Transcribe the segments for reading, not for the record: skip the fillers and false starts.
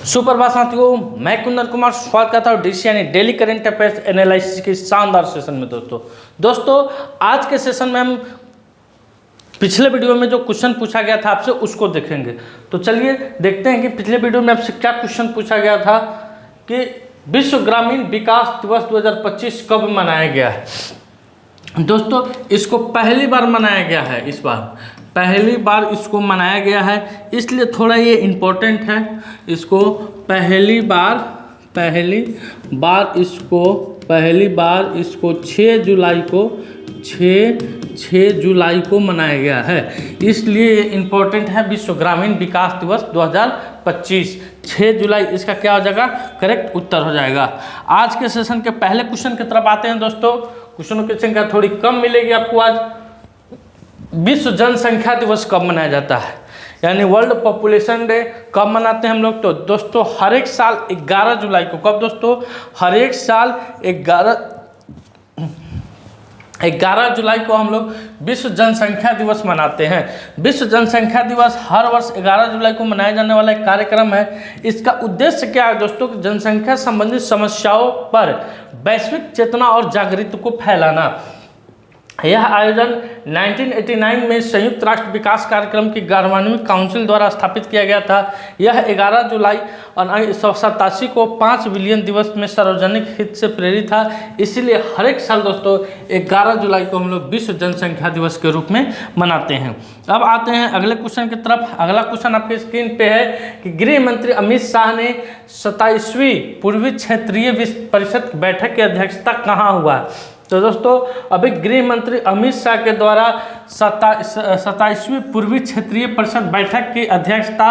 सुप्रभात साथियों, मैं कुंदन कुमार स्वागत करता हूँ डीसी यानी डेली करंट अफेयर्स एनालिसिस के शानदार सेशन में। दोस्तों आज के सेशन में हम पिछले वीडियो में जो क्वेश्चन पूछा गया था आपसे उसको देखेंगे। तो चलिए देखते हैं कि पिछले वीडियो में आपसे क्या क्वेश्चन पूछा गया था कि विश्व ग्रामीण विकास दिवस 2025 कब मनाया गया है। दोस्तों इसको पहली बार मनाया गया है, इस बार पहली बार इसको मनाया गया है, इसलिए थोड़ा ये इम्पोर्टेंट है। इसको पहली बार इसको 6 जुलाई को मनाया गया है, इसलिए ये इम्पोर्टेंट है। विश्व ग्रामीण विकास दिवस 2025 6 जुलाई इसका क्या हो जाएगा, करेक्ट उत्तर हो जाएगा। आज के सेशन के पहले क्वेश्चन की तरफ आते हैं। दोस्तों क्वेश्चनों की संख्या थोड़ी कम मिलेगी आपको आज। विश्व जनसंख्या दिवस कब मनाया जाता है, यानी वर्ल्ड पॉपुलेशन डे कब मनाते हैं हम लोग। तो दोस्तों हर एक साल 11 जुलाई को, कब दोस्तों, हर एक साल 11 जुलाई को हम लोग विश्व जनसंख्या दिवस मनाते हैं। विश्व जनसंख्या दिवस हर वर्ष 11 जुलाई को मनाया जाने वाला एक कार्यक्रम है। इसका उद्देश्य क्या है दोस्तों, जनसंख्या संबंधित समस्याओं पर वैश्विक चेतना और जागृति को फैलाना। यह आयोजन 1989 में संयुक्त राष्ट्र विकास कार्यक्रम की 11वीं काउंसिल द्वारा स्थापित किया गया था। यह 11 जुलाई 1987 को 5 बिलियन दिवस में सार्वजनिक हित से प्रेरित था, इसीलिए हर एक साल दोस्तों 11 जुलाई को हम लोग विश्व जनसंख्या दिवस के रूप में मनाते हैं। अब आते हैं अगले क्वेश्चन की तरफ। अगला क्वेश्चन आपके स्क्रीन पे है कि गृह मंत्री अमित शाह ने 27वीं पूर्वी क्षेत्रीय परिषद की बैठक की अध्यक्षता कहाँ हुआ। तो दोस्तों अभी गृह मंत्री अमित शाह के द्वारा 27वीं पूर्वी क्षेत्रीय परिषद बैठक की अध्यक्षता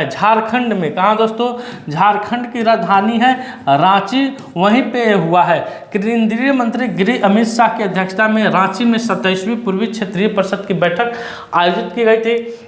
झारखंड में, कहाँ दोस्तों, झारखंड की राजधानी है रांची, वहीं पे हुआ है। केंद्रीय मंत्री गृह अमित शाह की अध्यक्षता में रांची में 27वीं पूर्वी क्षेत्रीय परिषद की बैठक आयोजित की गई थी।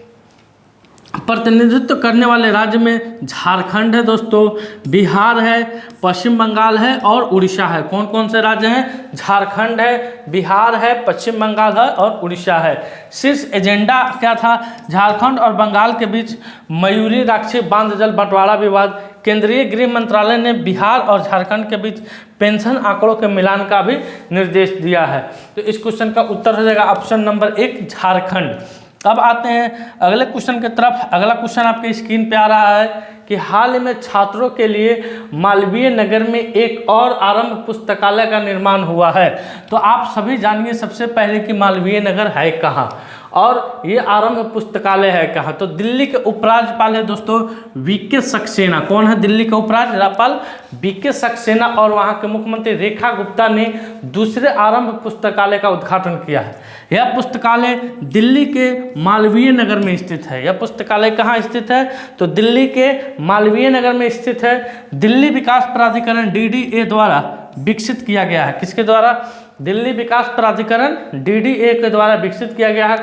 प्रतिनिधित्व करने वाले राज्य में झारखंड है दोस्तों, बिहार है, पश्चिम बंगाल है और उड़ीसा है। कौन कौन से राज्य हैं, झारखंड है, बिहार है, पश्चिम बंगाल है और उड़ीसा है। शीर्ष एजेंडा क्या था, झारखंड और बंगाल के बीच मयूरी राक्षी बांध जल बंटवारा विवाद। केंद्रीय गृह मंत्रालय ने बिहार और झारखंड के बीच पेंशन आंकड़ों के मिलान का भी निर्देश दिया है। तो इस क्वेश्चन का उत्तर हो जाएगा ऑप्शन नंबर 1 झारखंड। अब आते हैं अगले क्वेश्चन की तरफ। अगला क्वेश्चन आपके स्क्रीन पे आ रहा है कि हाल ही में छात्रों के लिए मालवीय नगर में एक और आरंभ पुस्तकालय का निर्माण हुआ है। तो आप सभी जानिए सबसे पहले कि मालवीय नगर है कहाँ और ये आरंभ पुस्तकालय है कहाँ। तो दिल्ली के उपराज्यपाल है दोस्तों वीके सक्सेना। कौन है दिल्ली के उपराज्यपाल, वीके सक्सेना, और वहाँ के मुख्यमंत्री रेखा गुप्ता ने दूसरे आरंभ पुस्तकालय का उद्घाटन किया है। यह पुस्तकालय दिल्ली के मालवीय नगर में स्थित है। यह पुस्तकालय कहाँ स्थित है, तो दिल्ली के मालवीय नगर में स्थित है। दिल्ली विकास प्राधिकरण DDA द्वारा विकसित किया गया है। किसके द्वारा, दिल्ली विकास प्राधिकरण DDA के द्वारा विकसित किया गया है।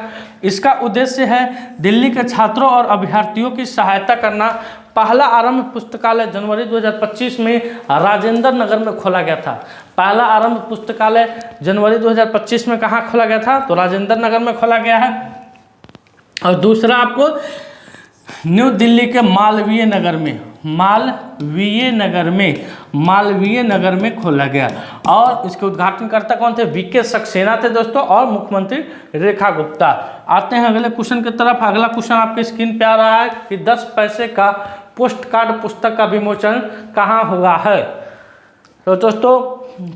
इसका उद्देश्य है दिल्ली के छात्रों और अभ्यर्थियों की सहायता करना। पहला आरंभ पुस्तकालय जनवरी 2025 में राजेंद्र नगर में खोला गया था। पहला आरंभ पुस्तकालय जनवरी 2025 में कहाँ खोला गया था, तो राजेंद्र नगर में खोला गया है। और दूसरा आपको न्यू दिल्ली के मालवीय नगर में खोला गया। और इसके उद्घाटनकर्ता कौन थे, वीके सक्सेना थे दोस्तों, और मुख्यमंत्री रेखा गुप्ता। आते हैं अगले क्वेश्चन की तरफ। अगला क्वेश्चन आपके स्क्रीन पे आ रहा है कि 10 पैसे का पोस्ट कार्ड पुस्तक का विमोचन कहाँ हुआ है। तो दोस्तों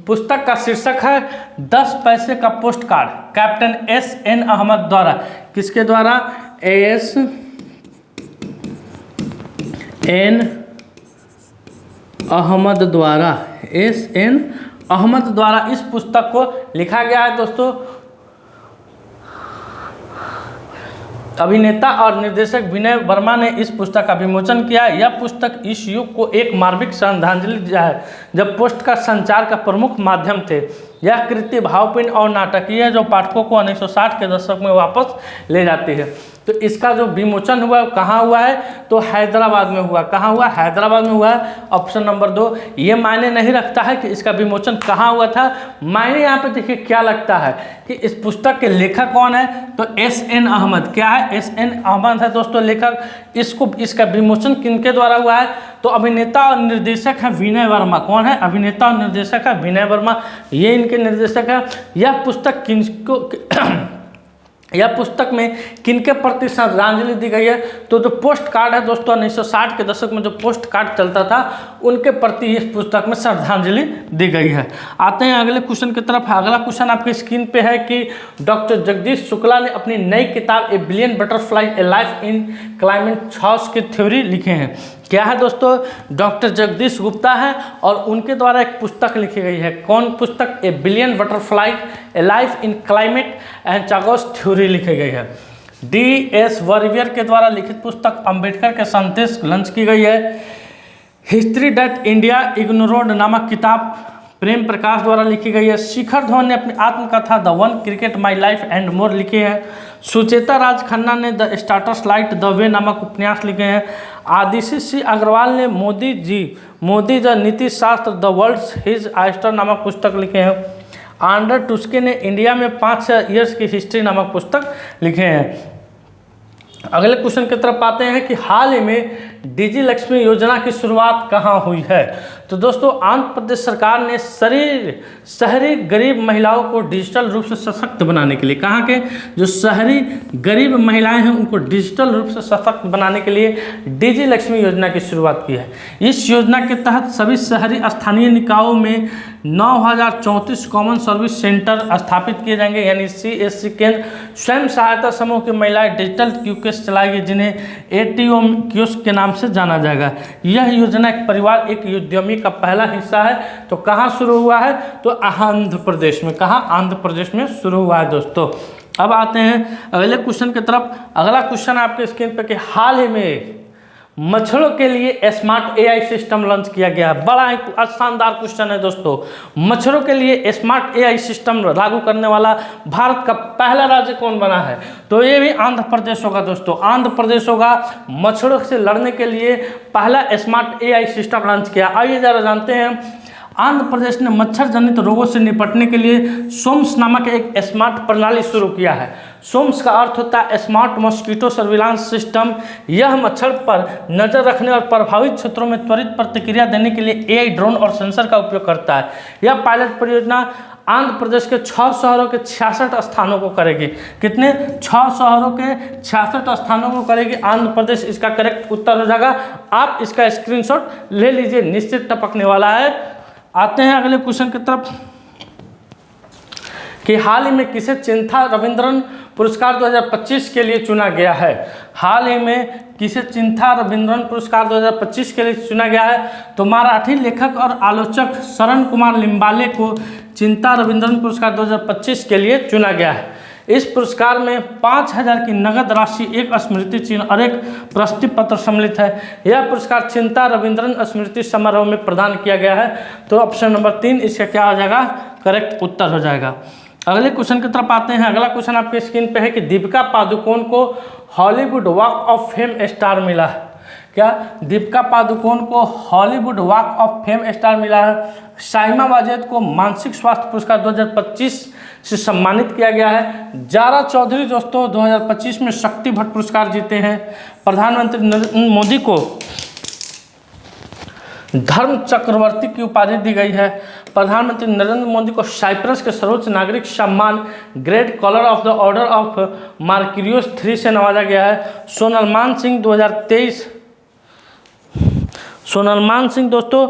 पुस्तक का शीर्षक है 10 पैसे का post card, captain SN Ahmed द्वारा। किसके द्वारा, SN अहमद द्वारा इस पुस्तक को लिखा गया है दोस्तों। अभिनेता और निर्देशक विनय वर्मा ने इस पुस्तक का विमोचन किया। यह पुस्तक इस युग को एक मार्मिक श्रद्धांजलि दिया है जब पोस्ट का संचार का प्रमुख माध्यम थे। यह कृति भावपूर्ण और नाटकीय है जो पाठकों को 1960 के दशक में वापस ले जाती है। तो तो इसका जो विमोचन हुआ कहाँ हुआ है, तो हैदराबाद में हुआ। कहाँ हुआ, हैदराबाद में हुआ है। Option number 2। ये मायने नहीं रखता है कि इसका विमोचन कहाँ हुआ था, मायने यहाँ पे देखिए क्या लगता है कि इस पुस्तक के लेखक कौन है, तो एस.एन. अहमद। क्या है, एस.एन. अहमद है दोस्तों लेखक। इसका विमोचन किनके द्वारा हुआ है, तो अभिनेता और निर्देशक है विनय वर्मा। कौन है, अभिनेता और निर्देशक है विनय वर्मा, ये इनके निर्देशक है। यह पुस्तक किनको यह पुस्तक में किनके प्रति श्रद्धांजलि दी गई है, तो जो पोस्ट कार्ड है दोस्तों 1960 के दशक में जो पोस्ट कार्ड चलता था उनके प्रति इस पुस्तक में श्रद्धांजलि दी गई है। आते हैं अगले क्वेश्चन की तरफ। अगला क्वेश्चन आपकी स्क्रीन पे है कि डॉक्टर जगदीश शुक्ला ने अपनी नई किताब ए billion butterfly A life in climate change की थ्योरी लिखे हैं। क्या है दोस्तों, डॉक्टर जगदीश गुप्ता है और उनके द्वारा एक पुस्तक लिखी गई है। कौन पुस्तक, ए billion butterfly A life in climate and change theory लिखी गई है। D.S. वर्वियर के द्वारा लिखित पुस्तक अंबेडकर के संदेश लॉन्च की गई है। हिस्ट्री दैट इंडिया इग्नोर्ड नामक किताब प्रेम प्रकाश द्वारा लिखी गई है। शिखर धवन ने अपनी आत्मकथा the one cricket my life and more लिखे हैं। सुचेता राज खन्ना ने the starters light the way नामक उपन्यास लिखे हैं। आदिशि सी अग्रवाल ने मोदी द नीति शास्त्र द वर्ल्ड्स हिज आइस्टर नामक पुस्तक लिखे हैं। आंडर टुस्के ने इंडिया में 5 ईयर्स की हिस्ट्री नामक पुस्तक लिखे हैं। अगले क्वेश्चन की तरफ आते हैं कि हाल ही में डिजी लक्ष्मी योजना की शुरुआत कहाँ हुई है, तो दोस्तों आंध्र प्रदेश सरकार ने शहरी गरीब महिलाओं को डिजिटल रूप से सशक्त बनाने के लिए, कहाँ के जो शहरी गरीब महिलाएं हैं उनको डिजिटल रूप से सशक्त बनाने के लिए डिजी लक्ष्मी योजना की शुरुआत की है। इस योजना के तहत सभी शहरी स्थानीय निकायों में 9034 कॉमन सर्विस सेंटर स्थापित किए जाएंगे, यानी CSC केंद्र। स्वयं सहायता समूह की महिलाएं डिजिटल क्यूकेस चलाएगी जिन्हें ATO कियोस्क के नाम से जाना जाएगा। यह योजना एक परिवार एक उद्यमी का पहला हिस्सा है। तो कहाँ शुरू हुआ है, तो आंध्र प्रदेश में। कहाँ, आंध्र प्रदेश में शुरू हुआ है दोस्तों। अब आते हैं अगले क्वेश्चन की तरफ। अगला क्वेश्चन आपके स्क्रीन पर कि हाल ही में मच्छरों के लिए स्मार्ट AI सिस्टम लॉन्च किया गया है। बड़ा एक शानदार क्वेश्चन है दोस्तों। मच्छरों के लिए स्मार्ट AI सिस्टम लागू करने वाला भारत का पहला राज्य कौन बना है, तो ये भी आंध्र प्रदेश होगा दोस्तों। आंध्र प्रदेश होगा मच्छरों से लड़ने के लिए पहला स्मार्ट AI सिस्टम लॉन्च किया। आइए जरा जानते हैं। आंध्र प्रदेश ने मच्छर जनित रोगों से निपटने के लिए सोम्स नामक एक स्मार्ट प्रणाली शुरू किया है। सोम्स का अर्थ होता है स्मार्ट मॉस्किटो सर्विलांस सिस्टम। यह मच्छर पर नजर रखने और प्रभावित क्षेत्रों में त्वरित प्रतिक्रिया देने के लिए AI ड्रोन और सेंसर का उपयोग करता है। यह पायलट परियोजना आंध्र प्रदेश के 6 शहरों के 66 स्थानों को करेगी। कितने, 6 शहरों के 66 स्थानों को करेगी आंध्र प्रदेश। इसका करेक्ट उत्तर हो जाएगा। आप इसका स्क्रीनशॉट ले लीजिए, निश्चित टपकने वाला है। आते हैं अगले क्वेश्चन की तरफ कि हाल ही में किसे चिंथा रविंद्रन पुरस्कार 2025 के लिए चुना गया है। हाल ही में किसे चिंथा रविंद्रन पुरस्कार 2025 के लिए चुना गया है, तो मराठी लेखक और आलोचक शरण कुमार लिम्बाले को चिंता रविंद्रन पुरस्कार 2025 के लिए चुना गया है। इस पुरस्कार में 5000 की नगद राशि, एक स्मृति चिन्ह और एक प्रशस्ति पत्र सम्मिलित है। यह पुरस्कार चिंता रविंद्रन स्मृति समारोह में प्रदान किया गया है। तो ऑप्शन नंबर 3 इसका क्या हो जाएगा, करेक्ट उत्तर हो जाएगा। अगले क्वेश्चन की तरफ आते हैं। अगला क्वेश्चन आपके स्क्रीन पे है कि दीपिका पादुकोण को Hollywood walk of fame star मिला है। क्या, दीपिका पादुकोण को Hollywood walk of fame star मिला है। शाइमा वाजेद को मानसिक स्वास्थ्य पुरस्कार 2025 से सम्मानित किया गया है। जारा चौधरी दोस्तों 2025 में शक्ति भट्ट पुरस्कार जीते हैं। प्रधानमंत्री नरेंद्र मोदी को धर्म चक्रवर्ती की उपाधि दी गई है। प्रधानमंत्री नरेंद्र मोदी को साइप्रस के सर्वोच्च नागरिक सम्मान great collar of the order of Makarios 3 से नवाजा गया है। सोनलमान सिंह दोस्तों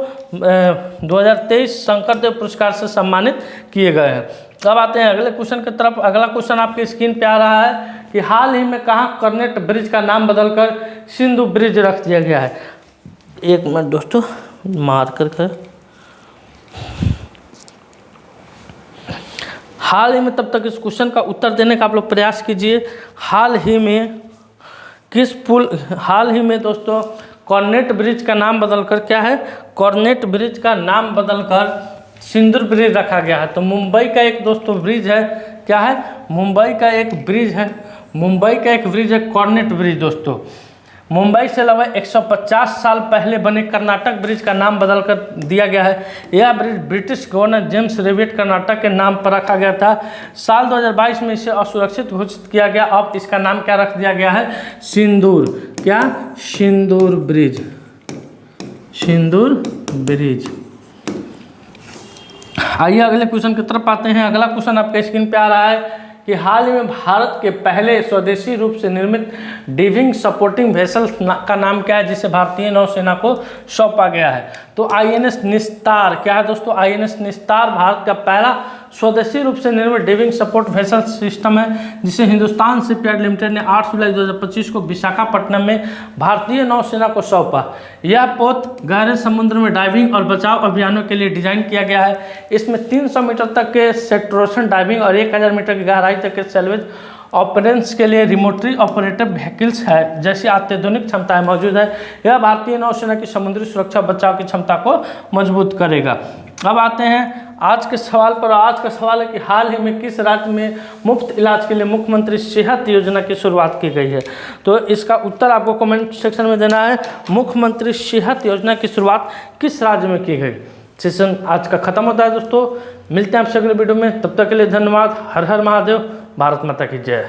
2023 शंकरदेव पुरस्कार से सम्मानित किए गए हैं। अब आते हैं अगले क्वेश्चन की तरफ। अगला क्वेश्चन आपके स्क्रीन पे आ रहा है कि हाल ही में कहाँ कर्नेट ब्रिज का नाम बदलकर सिंधु ब्रिज रख दिया गया है। एक मिनट दोस्तों, मार्कर कर। हाल ही में, तब तक इस क्वेश्चन का उत्तर देने का आप लोग प्रयास कीजिए। हाल ही में दोस्तों कर्नेट ब्रिज का नाम बदलकर क्या है, कर्नेट ब्रिज का नाम बदलकर सिंधु ब्रिज रखा गया है। तो मुंबई का एक दोस्तों ब्रिज है, क्या है, मुंबई का एक ब्रिज है, मुंबई का एक ब्रिज है कॉर्नेट ब्रिज दोस्तों। मुंबई से लगभग 150 साल पहले बने कर्नाटक ब्रिज का नाम बदलकर दिया गया है। यह bridge British governor James Revit Karnataka के नाम पर रखा गया था। साल 2022 में इसे असुरक्षित घोषित किया गया। अब इसका नाम क्या रख दिया गया है? सिंदूर। क्या? सिंदूर ब्रिज। सिंदूर ब्रिज। आइए अगले क्वेश्चन की तरफ आते हैं। अगला क्वेश्चन आपके स्क्रीन पे आ रहा है कि हाल ही में भारत के पहले स्वदेशी रूप से निर्मित डिविंग सपोर्टिंग वेसल का नाम क्या है, जिसे भारतीय नौसेना को सौंपा गया है? तो आईएनएस निस्तार। क्या है दोस्तों? आईएनएस निस्तार भारत का पहला स्वदेशी रूप से निर्मित डिविंग सपोर्ट वेसल सिस्टम है, जिसे हिंदुस्तान शिपयार्ड लिमिटेड ने 8 जुलाई 2025 को विशाखापट्टनम में भारतीय नौसेना को सौंपा। यह पोत गहरे समुद्र में डाइविंग और बचाव अभियानों के लिए डिजाइन किया गया है। इसमें 300 मीटर तक के सेट्रोशन डाइविंग और 1000 मीटर की गहराई तक के सैल्वेज ऑपरेशंस के लिए रिमोटली ऑपरेटेड व्हीकल्स है जैसी अत्याधुनिक क्षमताएं मौजूद है। यह भारतीय नौसेना की समुद्री सुरक्षा बचाव की क्षमता को मजबूत करेगा। अब आते हैं आज के सवाल पर। आज का सवाल है कि हाल ही में किस राज्य में मुफ्त इलाज के लिए मुख्यमंत्री सेहत योजना की शुरुआत की गई है? तो इसका उत्तर आपको कमेंट सेक्शन में देना है। मुख्यमंत्री सेहत योजना की शुरुआत किस राज्य में की गई? सेशन आज का खत्म होता है दोस्तों। मिलते हैं आपसे अगले वीडियो में, तब तक के लिए धन्यवाद। हर हर महादेव। भारत माता की जय।